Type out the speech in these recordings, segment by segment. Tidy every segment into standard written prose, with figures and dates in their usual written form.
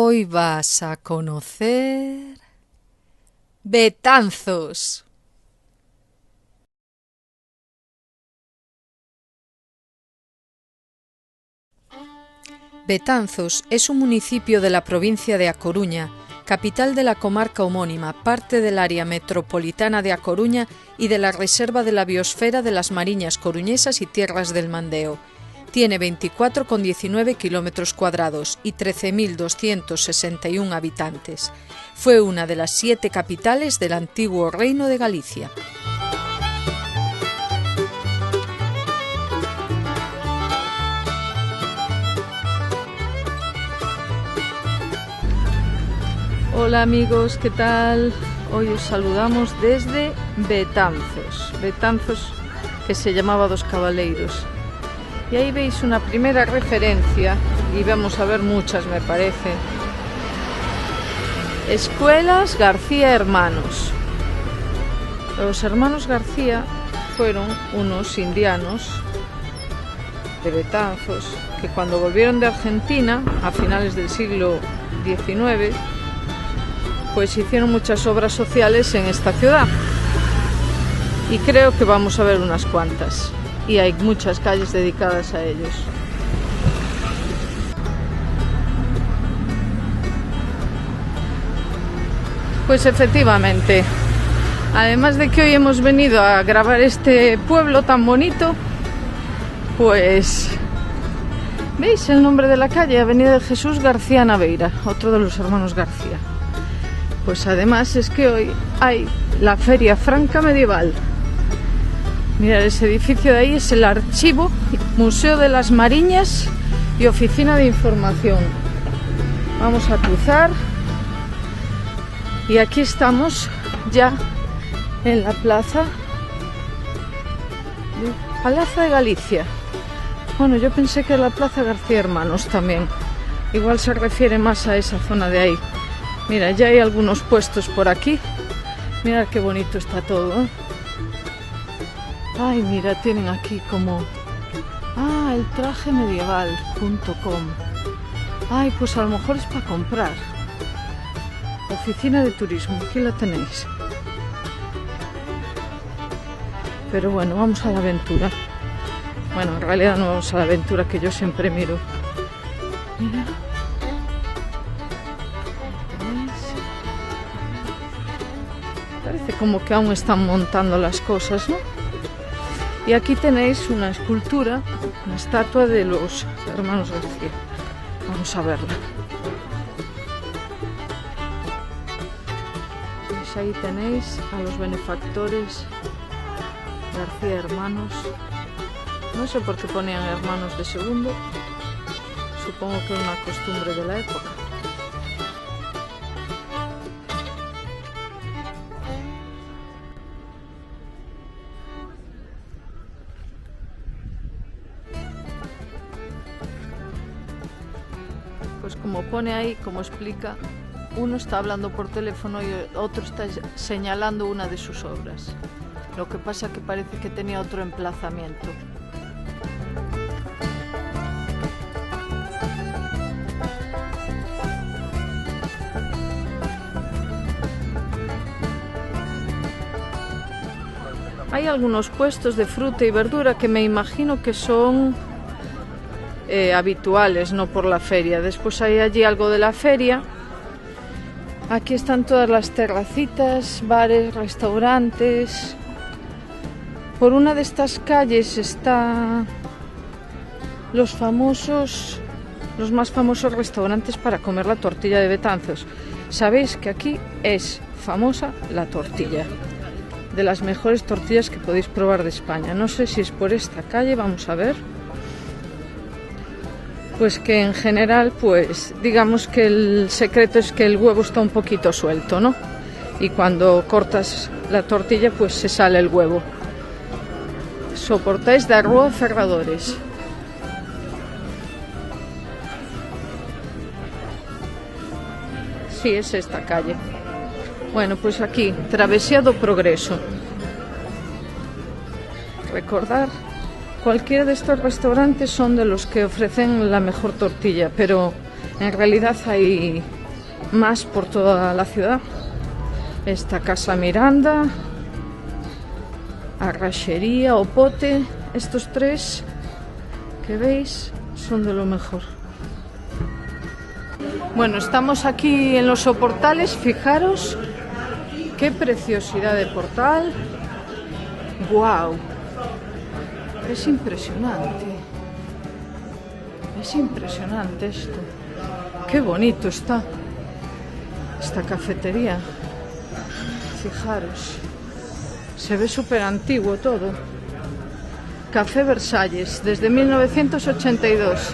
Hoy vas a conocer Betanzos. Betanzos es un municipio de la provincia de A Coruña, capital de la comarca homónima, parte del área metropolitana de A Coruña y de la Reserva de la Biosfera de las Mariñas Coruñesas y Tierras del Mandeo. Tiene 24,19 kilómetros cuadrados y 13.261 habitantes. Fue una de las 7 capitales del antiguo Reino de Galicia. Hola amigos, ¿qué tal? Hoy os saludamos desde Betanzos. Betanzos, que se llamaba Dos Cabaleiros. Y ahí veis una primera referencia, y vamos a ver muchas me parece. Escuelas García Hermanos. Los hermanos García fueron unos indianos de Betanzos que cuando volvieron de Argentina a finales del siglo XIX pues hicieron muchas obras sociales en esta ciudad y creo que vamos a ver unas cuantas y hay muchas calles dedicadas a ellos. Pues efectivamente, además de que hoy hemos venido a grabar este pueblo tan bonito, pues ¿veis el nombre de la calle? Avenida de Jesús García Naveira, otro de los hermanos García. Pues además es que hoy hay la Feria Franca Medieval. Mirad, ese edificio de ahí es el Archivo, Museo de las Mariñas y Oficina de Información. Vamos a cruzar y aquí estamos ya en la plaza de Galicia. Bueno, yo pensé que era la Plaza García Hermanos también. Igual se refiere más a esa zona de ahí. Mira, ya hay algunos puestos por aquí. Mira qué bonito está todo, ¿eh? Ay, mira, tienen aquí como... Ah, el traje medieval.com. Ay, pues a lo mejor es para comprar. Oficina de turismo, aquí la tenéis. Pero bueno, vamos a la aventura. Bueno, en realidad no vamos a la aventura, que yo siempre miro. Mira. Parece como que aún están montando las cosas, ¿no? Y aquí tenéis una escultura, una estatua de los hermanos García. Vamos a verla. Pues ahí tenéis a los benefactores García Hermanos. No sé por qué ponían hermanos de segundo. Supongo que era una costumbre de la época. Pues como pone ahí, como explica, uno está hablando por teléfono y otro está señalando una de sus obras. Lo que pasa que parece que tenía otro emplazamiento. Hay algunos puestos de fruta y verdura que me imagino que son habituales, no por la feria. Después hay allí algo de la feria. Aquí están todas las terracitas, bares, restaurantes. Por una de estas calles está los más famosos restaurantes para comer la tortilla de Betanzos. Sabéis que aquí es famosa la tortilla, de las mejores tortillas que podéis probar de España. No sé si es por esta calle, vamos a ver. Pues que en general, pues digamos que el secreto es que el huevo está un poquito suelto, ¿no? Y cuando cortas la tortilla, pues se sale el huevo. Soportáis de Rúa Ferradores. Sí, es esta calle. Bueno, pues aquí, Travesía do Progreso. Recordar, cualquiera de estos restaurantes son de los que ofrecen la mejor tortilla, pero en realidad hay más por toda la ciudad. Esta Casa Miranda, Arraxería, Opote, estos tres que veis son de lo mejor. Bueno, estamos aquí en los soportales, fijaros qué preciosidad de portal. ¡Guau! Es impresionante esto. Qué bonito está esta cafetería. Fijaros, se ve súper antiguo todo. Café Versalles, desde 1982.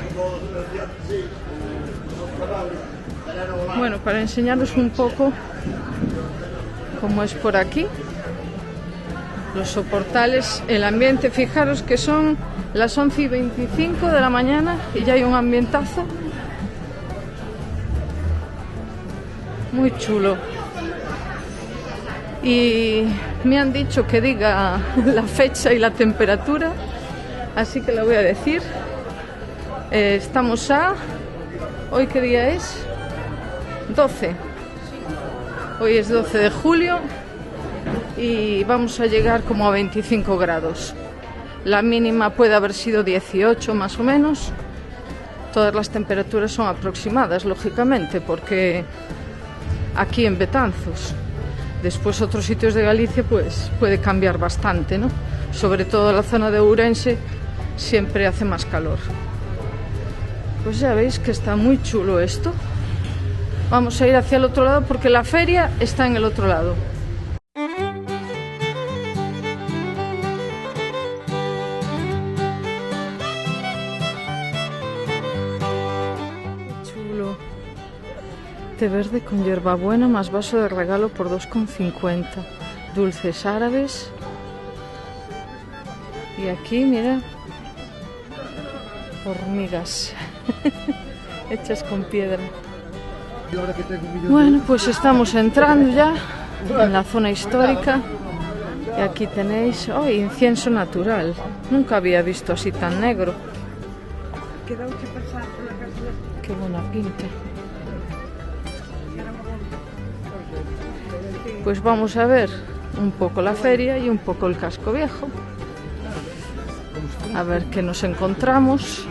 Bueno, para enseñaros un poco cómo es por aquí, los soportales, el ambiente. Fijaros que son las 11:25 de la mañana y ya hay un ambientazo muy chulo. Y me han dicho que diga la fecha y la temperatura, así que la voy a decir. Estamos a... ¿Hoy qué día es? 12. Hoy es 12 de julio y vamos a llegar como a 25 grados. La mínima puede haber sido 18 más o menos. Todas las temperaturas son aproximadas, lógicamente, porque aquí en Betanzos. Después otros sitios de Galicia pues puede cambiar bastante, ¿no? Sobre todo la zona de Ourense siempre hace más calor. Pues ya veis que está muy chulo esto. Vamos a ir hacia el otro lado porque la feria está en el otro lado. Chulo. Té verde con hierbabuena más vaso de regalo por 2,50. Dulces árabes. Y aquí, mira, hormigas hechas con piedra. Bueno, pues estamos entrando ya en la zona histórica y aquí tenéis incienso natural. Nunca había visto así tan negro. Qué buena pinta. Pues vamos a ver un poco la feria y un poco el casco viejo. A ver qué nos encontramos.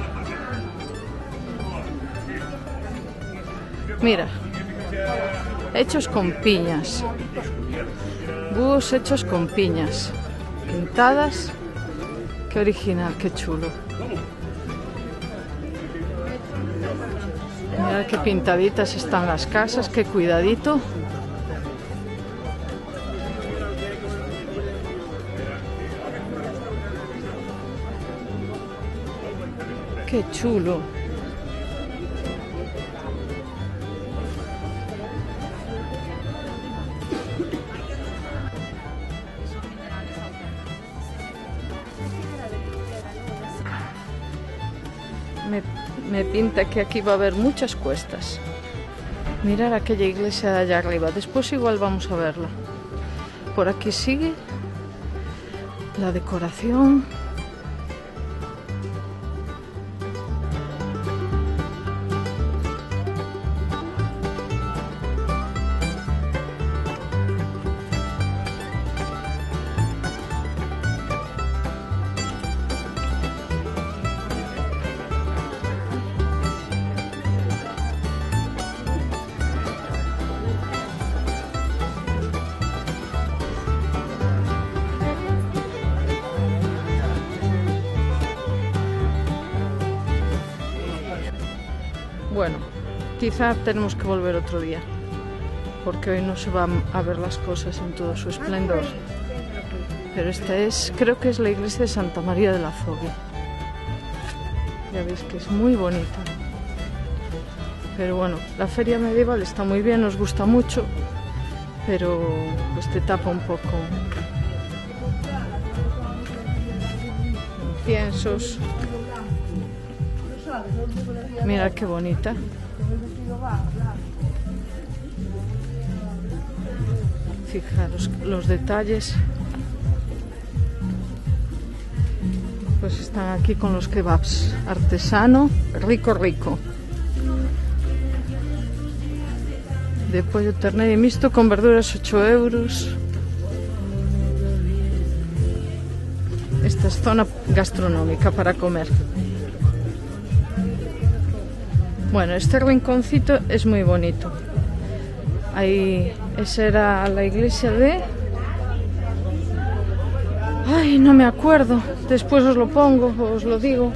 Mira, hechos con piñas. Búhos hechos con piñas. Pintadas. Qué original, qué chulo. Mira qué pintaditas están las casas, qué cuidadito. Qué chulo. Me pinta que aquí va a haber muchas cuestas. Mirar aquella iglesia de allá arriba. Después igual vamos a verla. Por aquí sigue la decoración. Bueno, quizá tenemos que volver otro día, porque hoy no se van a ver las cosas en todo su esplendor. Pero esta es, creo que es la iglesia de Santa María de la Zogue. Ya veis que es muy bonita. Pero bueno, la feria medieval está muy bien, nos gusta mucho, pero pues te tapa un poco. Inciensos. Mira qué bonita. Fijaros los detalles. Pues están aquí con los kebabs. Artesano, rico, rico. de pollo ternera y mixto con verduras, 8 euros. Esta es zona gastronómica para comer. Bueno, este rinconcito es muy bonito. Ahí, esa era la iglesia de... Ay, no me acuerdo. Después os lo pongo, os lo digo.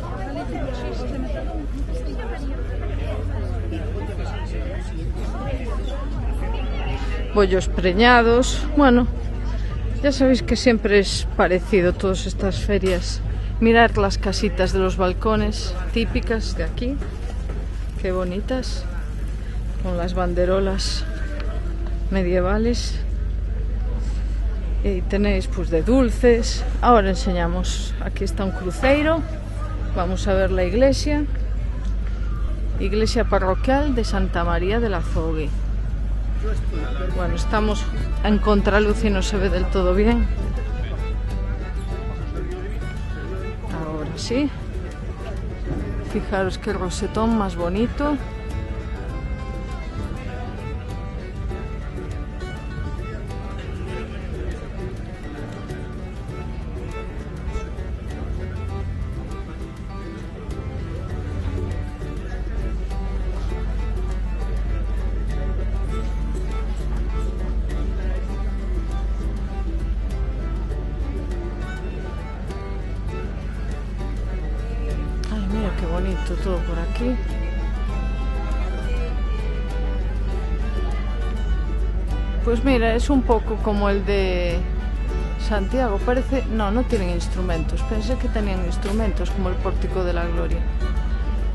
Bollos preñados. Bueno, ya sabéis que siempre es parecido todas estas ferias. Mirad las casitas de los balcones típicas de aquí. Qué bonitas. Con las banderolas medievales. Y tenéis pues de dulces. Ahora enseñamos. Aquí está un cruceiro. Vamos a ver la iglesia. Iglesia parroquial de Santa María del Azogue. Bueno, estamos en contraluz y no se ve del todo bien. Ahora sí. Fijaros qué rosetón más bonito. Qué bonito todo por aquí. Pues mira, es un poco como el de Santiago. Parece... No, no tienen instrumentos. Pensé que tenían instrumentos como el Pórtico de la Gloria.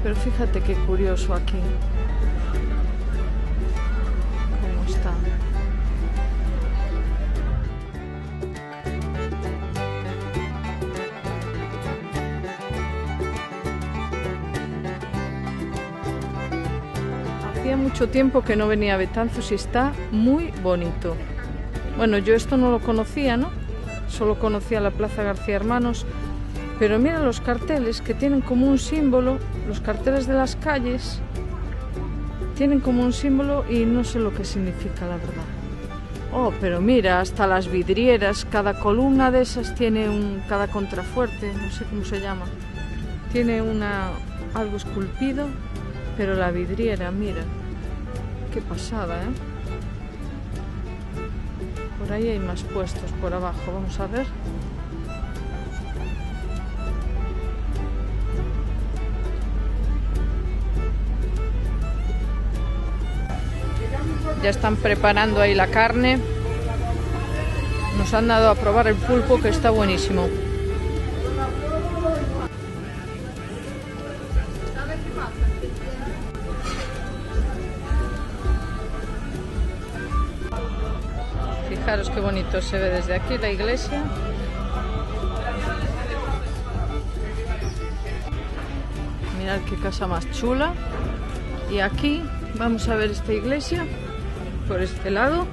Pero fíjate qué curioso aquí. ¿Cómo está? Hacía mucho tiempo que no venía a Betanzos y está muy bonito. Bueno, yo esto no lo conocía, ¿no? Solo conocía la Plaza García Hermanos. Pero mira los carteles que tienen como un símbolo. Los carteles de las calles tienen como un símbolo y no sé lo que significa, la verdad. Oh, pero mira, hasta las vidrieras. Cada columna de esas tiene cada contrafuerte, no sé cómo se llama. Tiene algo esculpido. Pero la vidriera, mira, qué pasada, ¿eh? Por ahí hay más puestos, por abajo, vamos a ver. Ya están preparando ahí la carne. Nos han dado a probar el pulpo, que está buenísimo. Fijaros qué bonito se ve desde aquí la iglesia. Mirad qué casa más chula. Y aquí vamos a ver esta iglesia por este lado.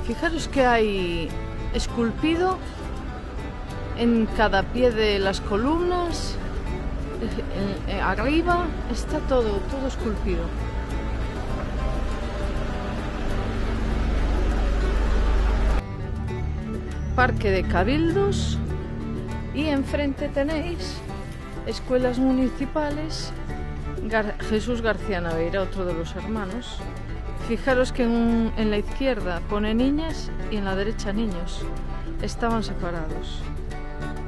Fijaros que hay esculpido en cada pie de las columnas. Arriba está todo esculpido. Parque de Cabildos y enfrente tenéis escuelas municipales Jesús García Naveira, otro de los hermanos. Fijaros que en la izquierda pone niñas y en la derecha niños. Estaban separados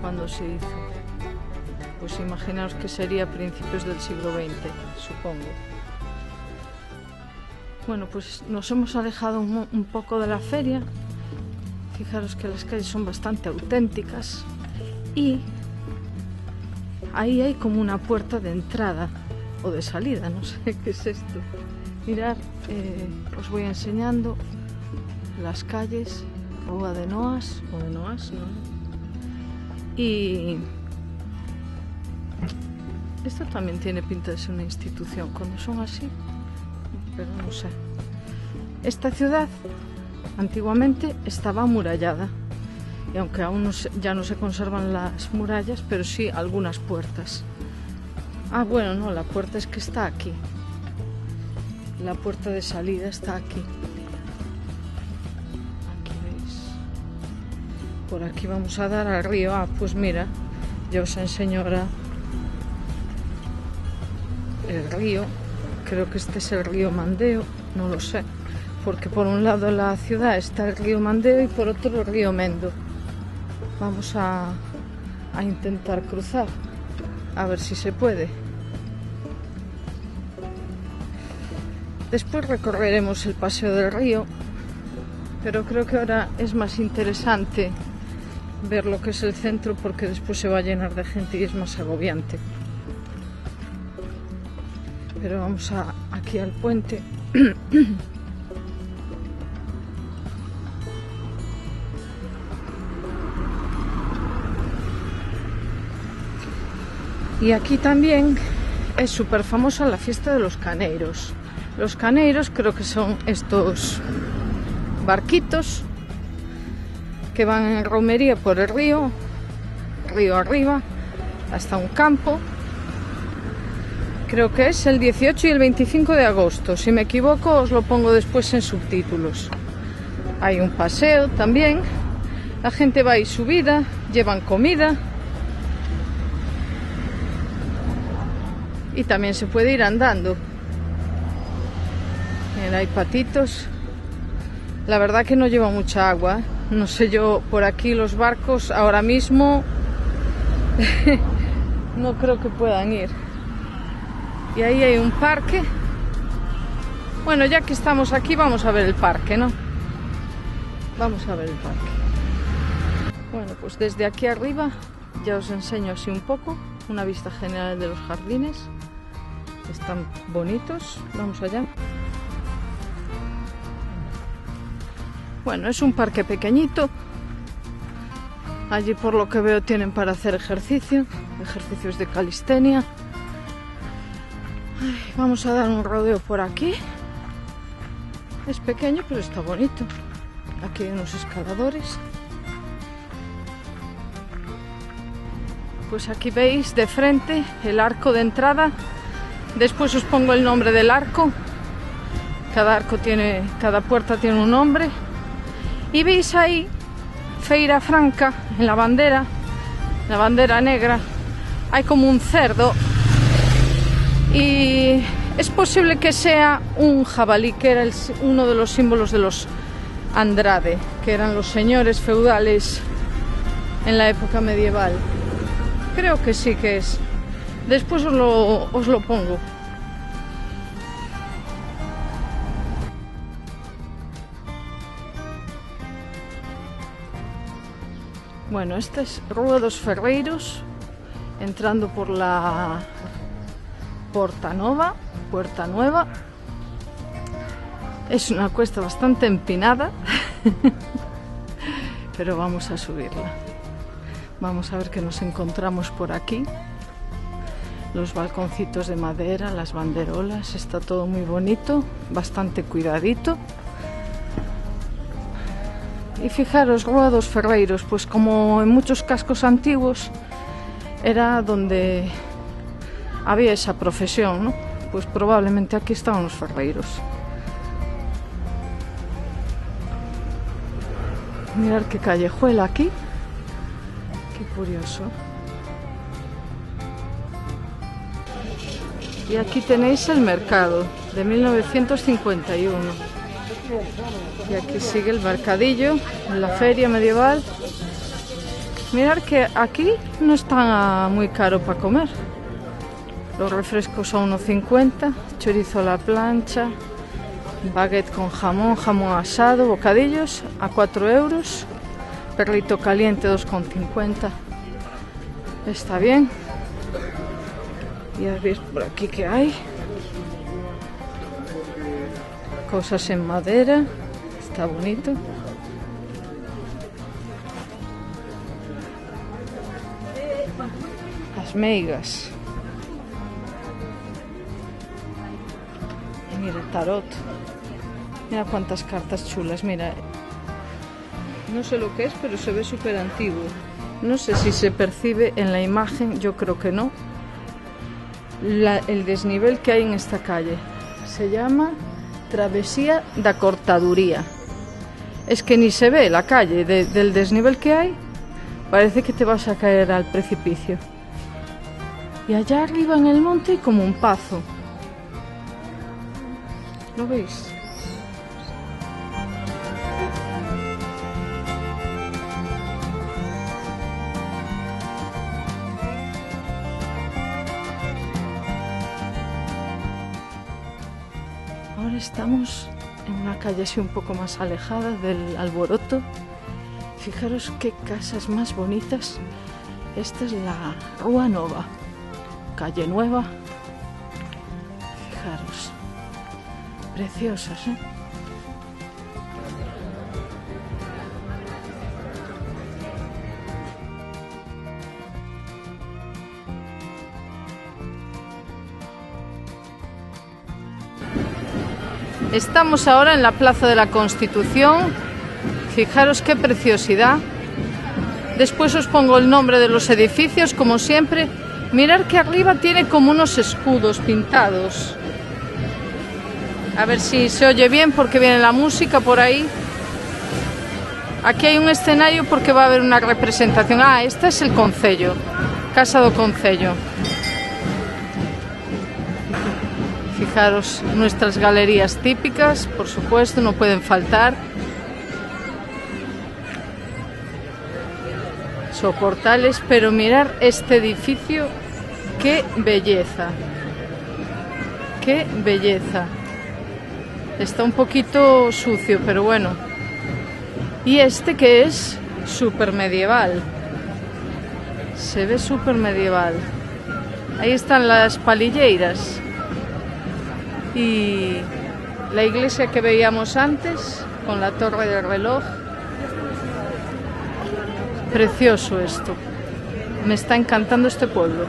cuando se hizo. Pues imaginaos que sería a principios del siglo XX, supongo. Bueno, pues nos hemos alejado un poco de la feria. Fijaros que las calles son bastante auténticas y ahí hay como una puerta de entrada o de salida, no sé qué es esto. Mirad, os voy enseñando las calles, Rúa de Noas, o de Noas, ¿no? Y esto también tiene pinta de ser una institución cuando son así, pero no sé. Esta ciudad antiguamente estaba amurallada y aunque aún ya no se conservan las murallas, pero sí algunas puertas. Ah, bueno, no, la puerta es que está aquí. La puerta de salida está aquí. Aquí veis. Por aquí vamos a dar al río. Ah, pues mira, ya os enseño ahora el río. Creo que este es el río Mandeo, no lo sé, porque por un lado en la ciudad está el río Mandeo y por otro el río Mendo. Vamos a intentar cruzar, a ver si se puede. Después recorreremos el paseo del río, pero creo que ahora es más interesante ver lo que es el centro, porque después se va a llenar de gente y es más agobiante. Pero vamos aquí al puente. Y aquí también es súper famosa la fiesta de los caneiros. Los caneiros creo que son estos barquitos que van en romería por el río arriba, hasta un campo. Creo que es el 18 y el 25 de agosto. Si me equivoco, os lo pongo después en subtítulos. Hay un paseo también. La gente va ahí subida, llevan comida. Y también se puede ir andando. Mira, hay patitos. La verdad que no lleva mucha agua. No sé yo, por aquí los barcos ahora mismo no creo que puedan ir. Y ahí hay un parque. Bueno, ya que estamos aquí, vamos a ver el parque, ¿no? Vamos a ver el parque. Bueno, pues desde aquí arriba ya os enseño así un poco, una vista general de los jardines. Están bonitos. Vamos allá. Bueno, es un parque pequeñito. Allí, por lo que veo, tienen para hacer ejercicios de calistenia. Vamos a dar un rodeo por aquí. Es pequeño, pero está bonito. Aquí hay unos escaladores. Pues aquí veis de frente el arco de entrada. Después os pongo el nombre del arco. Cada puerta tiene un nombre. Y veis ahí Feira Franca, en la bandera negra, hay como un cerdo. Y es posible que sea un jabalí, que era uno de los símbolos de los Andrade, que eran los señores feudales en la época medieval. Creo que sí que es. Después os lo pongo. Bueno, este es Rua dos Ferreiros, entrando por la Puerta Nueva. Es una cuesta bastante empinada, pero vamos a subirla. Vamos a ver qué nos encontramos por aquí. Los balconcitos de madera, las banderolas, está todo muy bonito, bastante cuidadito. Y fijaros, Rua dos Ferreiros, pues como en muchos cascos antiguos, era donde había esa profesión, ¿no? Pues probablemente aquí estaban los ferreiros. Mirad qué callejuela aquí. Qué curioso. Y aquí tenéis el mercado de 1951. Y aquí sigue el mercadillo, la feria medieval. Mirad que aquí no está muy caro para comer. Los refrescos a 1,50, chorizo a la plancha, baguette con jamón asado, bocadillos a 4 euros, perrito caliente 2,50. Está bien. Y a ver por aquí qué hay. Cosas en madera, está bonito. Las meigas. Y mira el tarot. Mira cuántas cartas chulas, mira. No sé lo que es, pero se ve súper antiguo. No sé si se percibe en la imagen, yo creo que no. El desnivel que hay en esta calle. Se llama Travesía da Cortaduría. Es que ni se ve la calle del desnivel que hay. Parece que te vas a caer al precipicio. Y allá arriba en el monte hay como un pazo. ¿Lo veis? Ahora estamos en una calle así un poco más alejada del alboroto. Fijaros qué casas más bonitas. Esta es la Rúa Nova, calle nueva. Fijaros, preciosas, ¿eh? Estamos ahora en la Plaza de la Constitución. Fijaros qué preciosidad. Después os pongo el nombre de los edificios, como siempre. Mirad que arriba tiene como unos escudos pintados. A ver si se oye bien porque viene la música por ahí. Aquí hay un escenario porque va a haber una representación. Ah, este es el Concello, Casa do Concello. Fijaros, nuestras galerías típicas, por supuesto, no pueden faltar. Soportales, pero mirar este edificio, qué belleza. Qué belleza. Está un poquito sucio, pero bueno. Y este que es súper medieval. Se ve súper medieval. Ahí están las palilleiras. Y la iglesia que veíamos antes, con la torre del reloj. Precioso esto. Me está encantando este pueblo.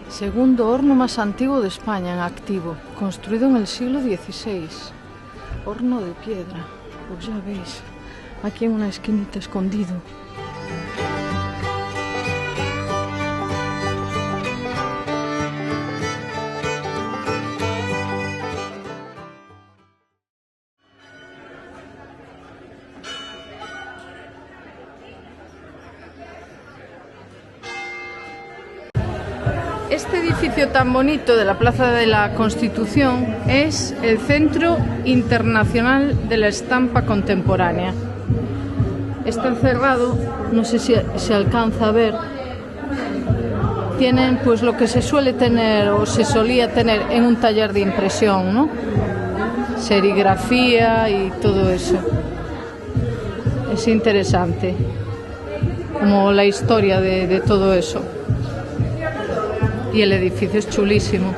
Segundo horno más antiguo de España en activo, construido en el siglo XVI. Horno de piedra, pues ya veis, aquí en una esquinita escondido. Este edificio tan bonito de la Plaza de la Constitución es el Centro Internacional de la Estampa Contemporánea. Está cerrado, no sé si se alcanza a ver. Tienen pues lo que se suele tener o se solía tener en un taller de impresión, ¿no? Serigrafía y todo eso. Es interesante, como la historia de todo eso. Y el edificio es chulísimo.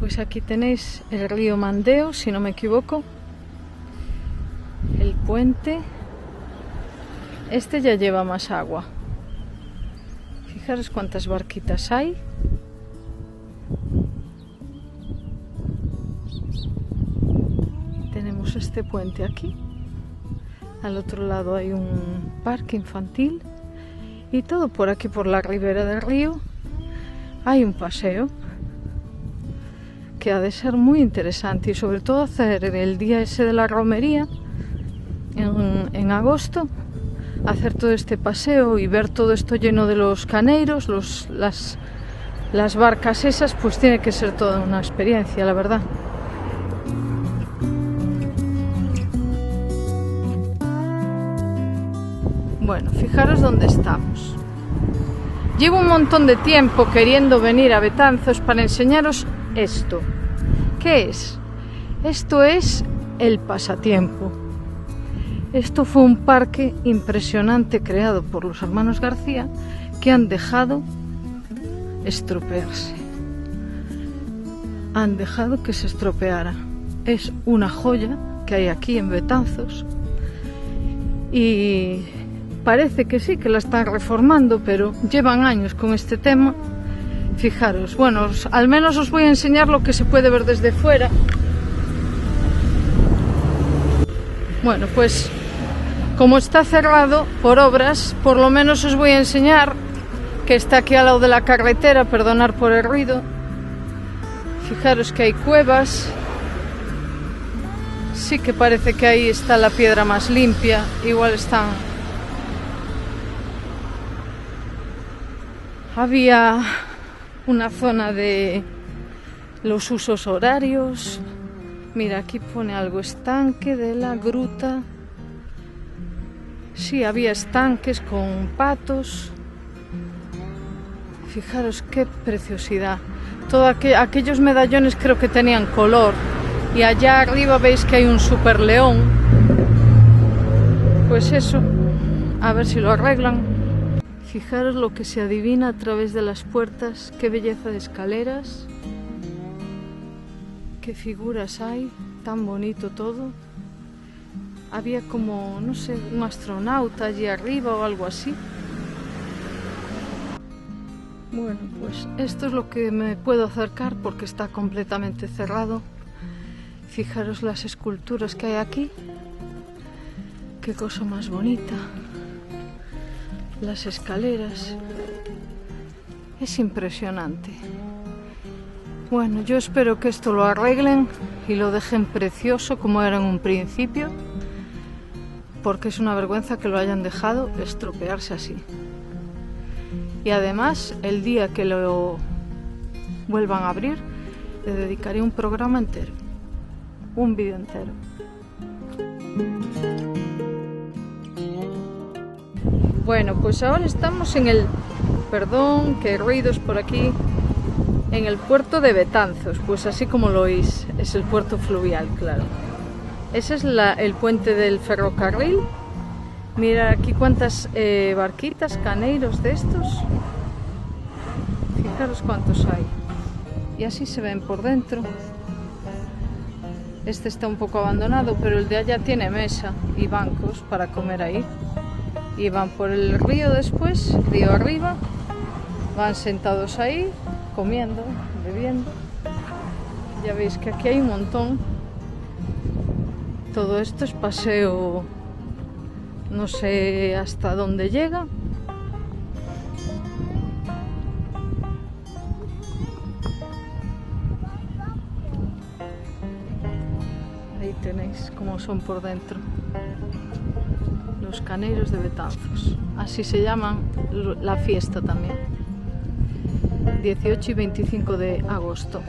Pues aquí tenéis el río Mandeo, si no me equivoco. El puente. Este ya lleva más agua. Fijaros cuántas barquitas hay. Tenemos este puente aquí. Al otro lado hay un parque infantil y todo por aquí, por la ribera del río, hay un paseo que ha de ser muy interesante, y sobre todo hacer el día ese de la romería en agosto, hacer todo este paseo y ver todo esto lleno de los caneiros, las barcas esas, pues tiene que ser toda una experiencia, la verdad. Bueno, fijaros dónde estamos. Llevo un montón de tiempo queriendo venir a Betanzos para enseñaros esto. ¿Qué es? Esto es el Pasatiempo. Esto fue un parque impresionante creado por los hermanos García, que han dejado estropearse. Han dejado que se estropeara. Es una joya que hay aquí en Betanzos y parece que sí, que la están reformando, pero llevan años con este tema. Fijaros, bueno, al menos os voy a enseñar lo que se puede ver desde fuera. Bueno, pues como está cerrado por obras, por lo menos os voy a enseñar que está aquí al lado de la carretera, perdonad por el ruido. Fijaros que hay cuevas. Sí que parece que ahí está la piedra más limpia, igual están... Había una zona de los usos horarios. Mira, aquí pone algo, estanque de la gruta. Sí, había estanques con patos. Fijaros qué preciosidad. Todos aquellos medallones creo que tenían color. Y allá arriba veis que hay un super león. Pues eso, a ver si lo arreglan. Fijaros lo que se adivina a través de las puertas, qué belleza de escaleras, qué figuras hay, tan bonito todo. Había como, no sé, un astronauta allí arriba o algo así. Bueno, pues esto es lo que me puedo acercar porque está completamente cerrado. Fijaros las esculturas que hay aquí, qué cosa más bonita. Las escaleras, es impresionante. Bueno, yo espero que esto lo arreglen y lo dejen precioso como era en un principio, porque es una vergüenza que lo hayan dejado estropearse así. Y además, el día que lo vuelvan a abrir, le dedicaré un programa entero, un vídeo entero. Bueno, pues ahora estamos en el... Perdón, que ruidos por aquí. En el puerto de Betanzos, pues así como lo oís, es el puerto fluvial, claro. Ese es el puente del ferrocarril. Mira aquí cuántas barquitas, caneiros de estos. Fijaros cuántos hay. Y así se ven por dentro. Este está un poco abandonado, pero el de allá tiene mesa y bancos para comer ahí. Y van por el río después, río arriba, van sentados ahí, comiendo, bebiendo. Ya veis que aquí hay un montón. Todo esto es paseo, no sé hasta dónde llega. Ahí tenéis cómo son por dentro. Los caneiros de Betanzos, así se llaman la fiesta también, 18 y 25 de agosto.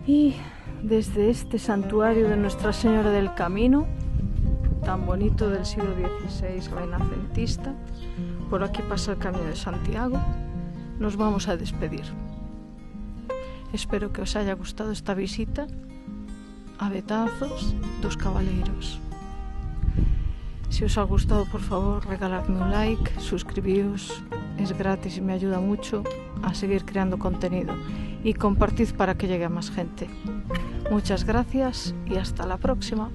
Y desde este santuario de Nuestra Señora del Camino, tan bonito del siglo XVI renacentista, por aquí pasa el Camino de Santiago, nos vamos a despedir. Espero que os haya gustado esta visita a Betanzos dos Cabaleiros. Si os ha gustado, por favor, regaladme un like, suscribíos, es gratis y me ayuda mucho a seguir creando contenido, y compartid para que llegue a más gente. Muchas gracias y hasta la próxima.